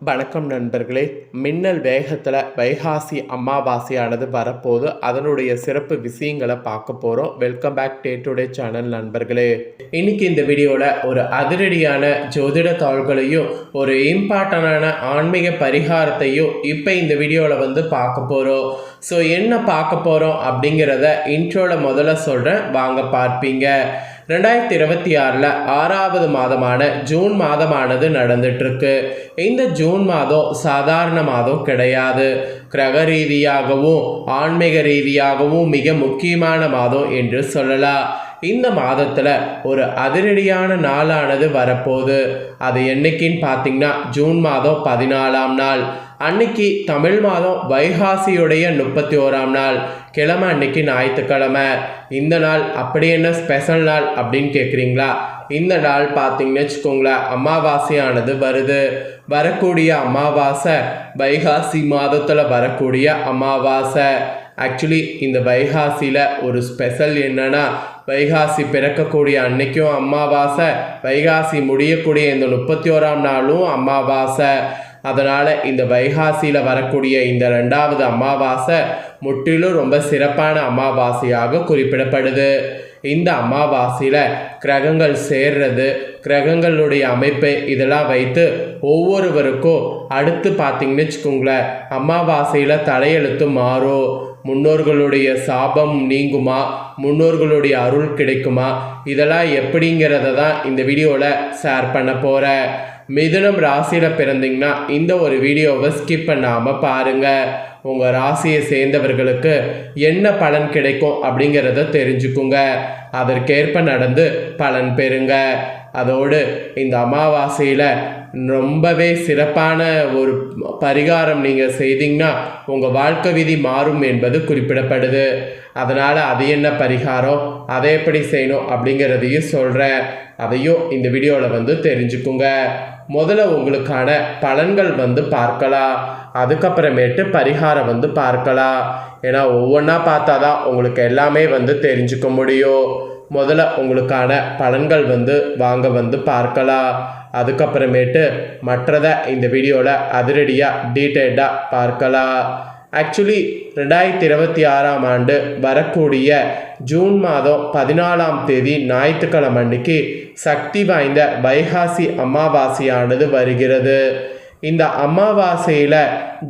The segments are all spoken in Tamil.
வணக்கம் நண்பர்களே. மின்னல் வேகத்தில் வைகாசி அமாவாசையானது வரப்போது அதனுடைய சிறப்பு விஷயங்களை பார்க்க போகிறோம். வெல்கம் பேக் டுடே சேனல் நண்பர்களே. இன்னைக்கு இந்த வீடியோவில் ஒரு அதிரடியான ஜோதிட தாள்களையும் ஒரு இம்பார்ட்டண்டான ஆன்மீக பரிகாரத்தையும் இப்போ இந்த வீடியோவில் பார்க்க போகிறோம். ஸோ என்ன பார்க்க போகிறோம் அப்படிங்கிறத இன்ட்ரோவில் முதல்ல சொல்கிறேன், வாங்க பார்ப்பீங்க. 2026 6வது மாதமான ஜூன் மாதமானது நடந்துட்டுருக்கு. இந்த ஜூன் மாதம் சாதாரண மாதம் கிடையாது. கிரக ரீதியாகவும் ஆன்மீக ரீதியாகவும் மிக முக்கியமான மாதம் என்று சொல்லலாம். இந்த மாதத்தில் ஒரு அதிரடியான நாளானது வரப்போகுது. அது என்னைக்குன்னு பார்த்தீங்கன்னா ஜூன் மாதம் 14ஆம் நாள் அன்னைக்கு, தமிழ் மாதம் வைகாசியுடைய 31ஆம் நாள் கிழமை அன்னைக்கு, ஞாயிற்றுக்கிழமை. இந்த நாள் அப்படி என்ன ஸ்பெஷல் நாள் அப்படின்னு கேட்குறீங்களா? இந்த நாள் பார்த்தீங்கன்னு வச்சுக்கோங்களேன், அமாவாசையானது வருது. வரக்கூடிய அமாவாசை வைகாசி மாதத்தில் வரக்கூடிய அமாவாசை. ஆக்சுவலி இந்த வைகாசியில் ஒரு ஸ்பெஷல் என்னன்னா, வைகாசி பிறக்கக்கூடிய அன்னைக்கும் அமாவாசை, வைகாசி முடியக்கூடிய இந்த 31ஆம் நாளும் அமாவாசை. அதனால் இந்த வைகாசியில் வரக்கூடிய இந்த 2வது அமாவாசை முற்றிலும் ரொம்ப சிறப்பான அமாவாசையாக குறிப்பிடப்படுது. இந்த அமாவாசையில் கிரகங்கள் சேர்றது, கிரகங்களுடைய அமைப்பு இதெல்லாம் வைத்து ஒவ்வொருவருக்கும் அடுத்து பார்த்தீங்கன்னு வச்சுக்கோங்களேன், அமாவாசையில் தலையெழுத்து மாறும். முன்னோர்களுடைய சாபம் நீங்குமா, முன்னோர்களுடைய அருள் கிடைக்குமா, இதெல்லாம் எப்படிங்கிறத தான் இந்த வீடியோவில் ஷேர் பண்ண போகிறேன். மிதுனம் ராசியில் பிறந்தீங்கன்னா இந்த ஒரு வீடியோவை ஸ்கிப் பண்ணாமல் பாருங்கள். உங்கள் ராசியை சேர்ந்தவர்களுக்கு என்ன பலன் கிடைக்கும் அப்படிங்கிறத தெரிஞ்சுக்குங்க. அதற்கேற்ப நடந்து பலன் பெறுங்க. அதோடு இந்த அமாவாசையில் ரொம்பவே சிறப்பான ஒரு பரிகாரம் நீங்கள் செய்தீங்கன்னா உங்கள் வாழ்க்கை விதி மாறும் என்பது குறிப்பிடப்படுது. அதனால் அது என்ன பரிகாரம், அதை எப்படி செய்யணும் அப்படிங்கிறதையும் சொல்கிறேன். அதையும் இந்த வீடியோவில் தெரிஞ்சுக்குங்க. முதல்ல உங்களுக்கான பலன்கள் பார்க்கலாம், அதுக்கப்புறமேட்டு பரிகாரம் பார்க்கலாம். ஏன்னா ஒவ்வொன்றா பார்த்தா தான் உங்களுக்கு எல்லாமே தெரிஞ்சுக்க முடியும். முதல்ல உங்களுக்கான பலன்கள் வாங்க பார்க்கலாம். அதுக்கப்புறமேட்டு மற்றதை இந்த வீடியோவில் அதிரடியாக டீட்டெயில்டாக பார்க்கலாம். ஆக்சுவலி 2026ஆம் ஆண்டு வரக்கூடிய ஜூன் மாதம் 14ஆம் தேதி ஞாயிற்றுக்கிழமை அன்னைக்கு சக்தி வாய்ந்த வைகாசி அமாவாசையானது வருகிறது. இந்த அமாவாசையில்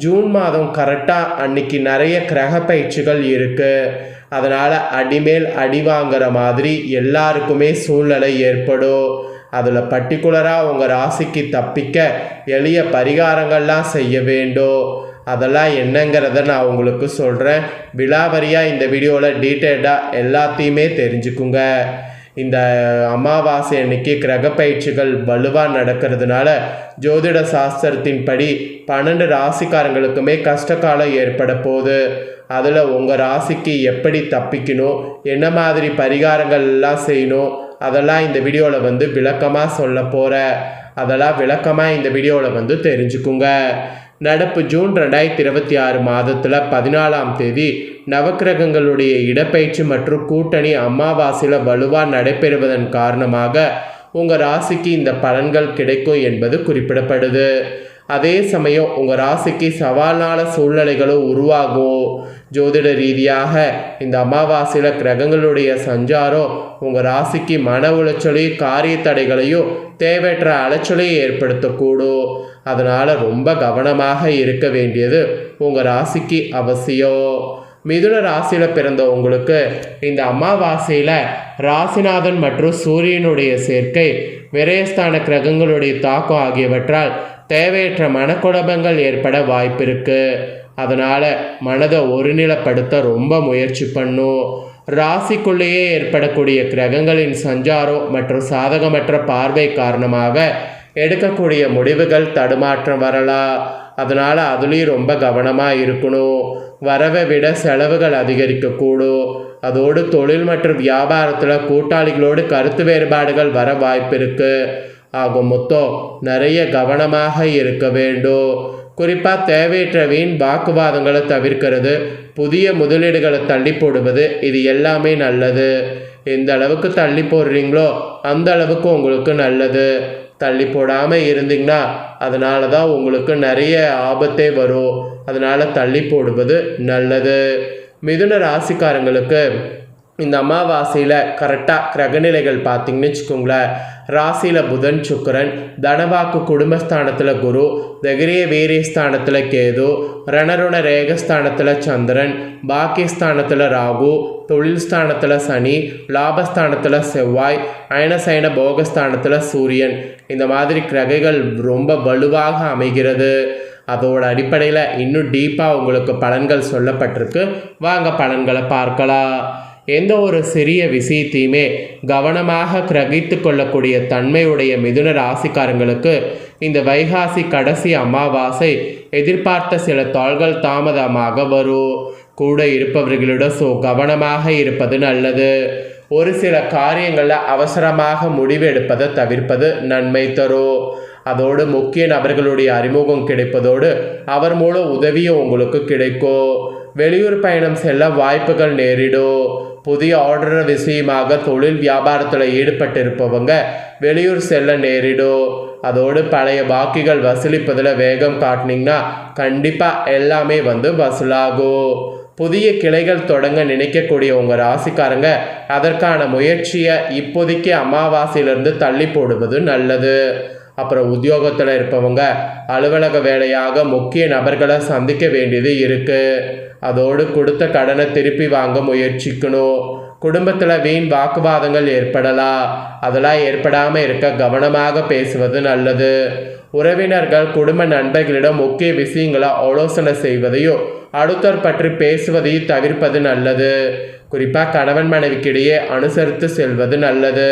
ஜூன் மாதம் கரெக்டாக அன்னைக்கு நிறைய கிரக பயிற்சிகள் இருக்குது. அதனால் அடிமேல் அடி வாங்குற மாதிரி எல்லாருக்குமே சூழ்நிலை ஏற்படும். அதில் பர்டிகுலராக உங்கள் ராசிக்கு தப்பிக்க எளிய பரிகாரங்கள்லாம் செய்ய வேண்டும். அதெல்லாம் என்னங்கிறத நான் உங்களுக்கு சொல்கிறேன். விலாவரியாக இந்த வீடியோவில் டீட்டெயில்டாக எல்லாத்தையுமே தெரிஞ்சுக்குங்க. இந்த அமாவாசை அன்னைக்கு கிரக பயிற்சிகள் வலுவாக நடக்கிறதுனால ஜோதிட சாஸ்திரத்தின்படி 12 ராசிக்காரங்களுக்குமே கஷ்டகாலம் ஏற்பட போகுது. அதில் உங்கள் ராசிக்கு எப்படி தப்பிக்கணும், என்ன மாதிரி பரிகாரங்கள் எல்லாம் செய்யணும், அதெல்லாம் இந்த வீடியோவில் விளக்கமாக சொல்ல போகிறேன். அதெல்லாம் விளக்கமாக இந்த வீடியோவில் தெரிஞ்சுக்குங்க. நடப்பு ஜூன் 2026 மாதத்தில் 14ஆம் தேதி நவக்கிரகங்களுடைய இடப்பெயர்ச்சி மற்றும் கூட்டணி அமாவாசையில் வலுவாக நடைபெறுவதன் காரணமாக உங்கள் ராசிக்கு இந்த பலன்கள் கிடைக்கும் என்பது குறிப்பிடப்படுது. அதே சமயம் உங்கள் ராசிக்கு சவாலான சூழ்நிலைகளும் உருவாகும். ஜோதிட ரீதியாக இந்த அமாவாசையில் கிரகங்களுடைய சஞ்சாரம் உங்கள் ராசிக்கு மன உளைச்சலையும் காரிய தடைகளையும் தேவையற்ற அலைச்சலையும் ஏற்படுத்தக்கூடும். அதனால் ரொம்ப கவனமாக இருக்க வேண்டியது உங்கள் ராசிக்கு அவசியம். மிதுன ராசியில் பிறந்த உங்களுக்கு இந்த அமாவாசையில் ராசிநாதன் மற்றும் சூரியனுடைய சேர்க்கை, விரயஸ்தான கிரகங்களுடைய தாக்கம் ஆகியவற்றால் தேவையற்ற மனக்குழப்பங்கள் ஏற்பட வாய்ப்பு இருக்குது. அதனால் மனதை ஒருநிலைப்படுத்த ரொம்ப முயற்சி பண்ணும். ராசிக்குள்ளேயே ஏற்படக்கூடிய கிரகங்களின் சஞ்சாரம் மற்றும் சாதகமற்ற பார்வை காரணமாக எடுக்கக்கூடிய முடிவுகள் தடுமாற்றம் வரலாம். அதனால் அதுலேயும் ரொம்ப கவனமாக இருக்கணும். வரவை விட செலவுகள் அதிகரிக்கக்கூடும். அதோடு தொழில் மற்றும் வியாபாரத்தில் கூட்டாளிகளோடு கருத்து வேறுபாடுகள் வர வாய்ப்பு இருக்குது. ஆகும் மொத்தம் நிறைய கவனமாக இருக்க வேண்டும். குறிப்பாக தேவையற்ற வீண் வாக்குவாதங்களை தவிர்க்கிறது, புதிய முதலீடுகளை தள்ளி போடுவது, இது எல்லாமே நல்லது. எந்த அளவுக்கு தள்ளி போடுறீங்களோ அந்த அளவுக்கு உங்களுக்கு நல்லது. தள்ளி போடாமல் இருந்தீங்கன்னா அதனால தான் உங்களுக்கு நிறைய ஆபத்தே வரும். அதனால் தள்ளி போடுவது நல்லது. மிதுன ராசிக்காரங்களுக்கு இந்த அமாவாசையில் கரெக்டாக கிரகநிலைகள் பார்த்தீங்கன்னு வச்சுக்கோங்களேன். ராசியில் புதன் சுக்கிரன், தனவாக்கு குடும்பஸ்தானத்தில் குரு, தைரிய வீரியஸ்தானத்தில் கேது, ரணருண ரேகஸ்தானத்தில் சந்திரன், பாக்கியஸ்தானத்தில் ராகு, தொழில் ஸ்தானத்தில் சனி, லாபஸ்தானத்தில் செவ்வாய், அயனசயன போகஸ்தானத்தில் சூரியன். இந்த மாதிரி கிரகைகள் ரொம்ப வலுவாக அமைகிறது. அதோட அடிப்படையில் இன்னும் டீப்பாக உங்களுக்கு பலன்கள் சொல்லப்பட்டிருக்கு. வாங்க பலன்களை பார்க்கலாம். எந்த ஒரு சிறிய விஷயத்தையுமே கவனமாக கிரகித்து கொள்ளக்கூடிய தன்மையுடைய மிதுன ராசிக்காரங்களுக்கு இந்த வைகாசி கடைசி அமாவாசை எதிர்பார்த்த சில தாள்கள் தாமதமாக வரும். கூட இருப்பவர்களிடம் கவனமாக இருப்பது நல்லது. ஒரு சில காரியங்களில் அவசரமாக முடிவெடுப்பதை தவிர்ப்பது நன்மை தரும். அதோடு முக்கிய நபர்களுடைய அறிமுகம் கிடைப்பதோடு அவர் மூலம் உதவியும் உங்களுக்கு கிடைக்கும். வெளியூர் பயணம் செல்ல வாய்ப்புகள் நேரிடும். புதிய ஆர்டர் விஷயமாக தொழில் வியாபாரத்தில் ஈடுபட்டிருப்பவங்க வெளியூர் செல்ல நேரிடும். அதோடு பழைய பாக்கிகள் வசூலிப்பதில் வேகம் காட்டினீங்கன்னா கண்டிப்பாக எல்லாமே வசூலாகும். புதிய கிளைகள் தொடங்க நினைக்கக்கூடிய உங்கள் ராசிக்காரங்க அதற்கான முயற்சியை இப்போதைக்கு அமாவாசையிலிருந்து தள்ளி போடுவது நல்லது. அப்புறம் உத்தியோகத்தில் இருப்பவங்க அலுவலக வேலையாக முக்கிய நபர்களை சந்திக்க வேண்டியது இருக்குது. அதோடு கொடுத்த கடனை திருப்பி வாங்க முயற்சிக்கணும். குடும்பத்தில் வீண் வாக்குவாதங்கள் ஏற்படலாம். அதெல்லாம் ஏற்படாமல் இருக்க கவனமாக பேசுவது நல்லது. உறவினர்கள் குடும்ப நண்பர்களிடம் முக்கிய விஷயங்களை ஆலோசனை செய்வதையும் அடுத்தர் பற்றி பேசுவதையும் தவிர்ப்பது நல்லது. குறிப்பாக கணவன் மனைவிக்கிடையே அனுசரித்து செல்வது நல்லது.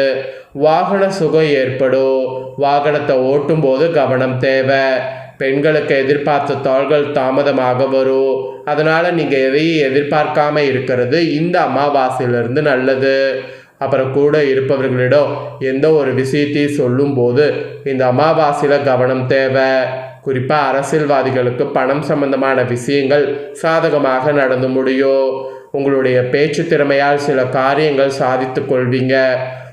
வாகன சுகம் ஏற்படும். வாகனத்தை ஓட்டும் போது கவனம் தேவை. பெண்களுக்கு எதிர்பார்த்த தாள்கள் தாமதமாக வரும். அதனால் நீங்கள் எதையும் எதிர்பார்க்காம இருக்கிறது இந்த அமாவாசையிலிருந்து நல்லது. அப்புறம் கூட இருப்பவர்களிடம் எந்த ஒரு விஷயத்தையும் சொல்லும்போது இந்த அமாவாசையில் கவனம் தேவை. குறிப்பாக அரசியல்வாதிகளுக்கு பணம் சம்பந்தமான விஷயங்கள் சாதகமாக நடந்து முடியும். உங்களுடைய பேச்சு திறமையால் சில காரியங்கள் சாதித்து கொள்வீங்க.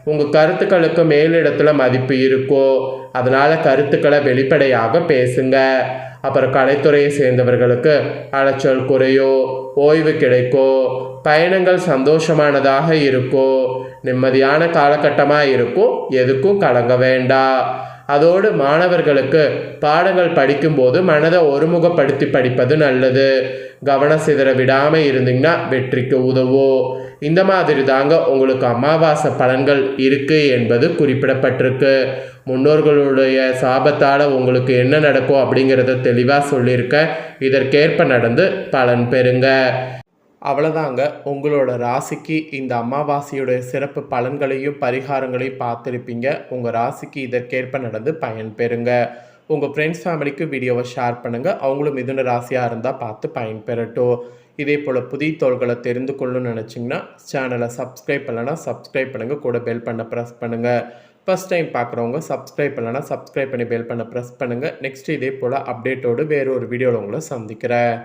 உங்கள் கருத்துக்களுக்கு மேலிடத்தில் மதிப்பு இருக்கும். அதனால் கருத்துக்களை வெளிப்படையாக பேசுங்க. அப்புறம் கலைத்துறையை சேர்ந்தவர்களுக்கு அலைச்சல் குறையும். ஓய்வு கிடைக்கும். பயணங்கள் சந்தோஷமானதாக இருக்கும். நிம்மதியான காலகட்டமாக இருக்கும். எதுக்கும் கலங்க வேண்டாம். அதோடு மாணவர்களுக்கு பாடங்கள் படிக்கும்போது மனதை ஒருமுகப்படுத்தி படிப்பது நல்லது. கவனம் சிதற விடாமல் இருந்தீங்கன்னா வெற்றிக்கு உதவும். இந்த மாதிரி தாங்க உங்களுக்கு அமாவாசை பலன்கள் இருக்குது என்பது குறிப்பிடப்பட்டிருக்கு. முன்னோர்களுடைய சாபத்தால் உங்களுக்கு என்ன நடக்கும் அப்படிங்கிறத தெளிவாக சொல்லியிருக்கேன். இதற்கேற்ப நடந்து பலன் பெறுங்க. அவ்வளோதாங்க. உங்களோட ராசிக்கு இந்த அமாவாசையுடைய சிறப்பு பலன்களையும் பரிகாரங்களையும் பார்த்துருப்பீங்க. உங்கள் ராசிக்கு இதற்கேற்ப நடந்து பயன் பெறுங்க. உங்கள் ஃப்ரெண்ட்ஸ் ஃபேமிலிக்கு வீடியோவை ஷேர் பண்ணுங்கள். அவங்களும் மிதுன ராசியாக இருந்தால் பார்த்து பயன் பெறட்டும். இதே போல் புதிய தோள்களை தெரிந்து கொள்ளணும்னு நினச்சிங்கன்னா சேனலை சப்ஸ்கிரைப் பண்ணலைன்னா சப்ஸ்கிரைப் பண்ணுங்கள். கூட பெல் பண்ண ப்ரெஸ் பண்ணுங்கள். ஃபஸ்ட் டைம் பார்க்குறவங்க சப்ஸ்கிரைப் பண்ணலைன்னா சப்ஸ்கிரைப் பண்ணி பெல் பண்ண ப்ரெஸ் பண்ணுங்கள். நெக்ஸ்ட் இதே போல் அப்டேட்டோடு வேறு ஒரு வீடியோவில் உங்களை சந்திக்கிறேன்.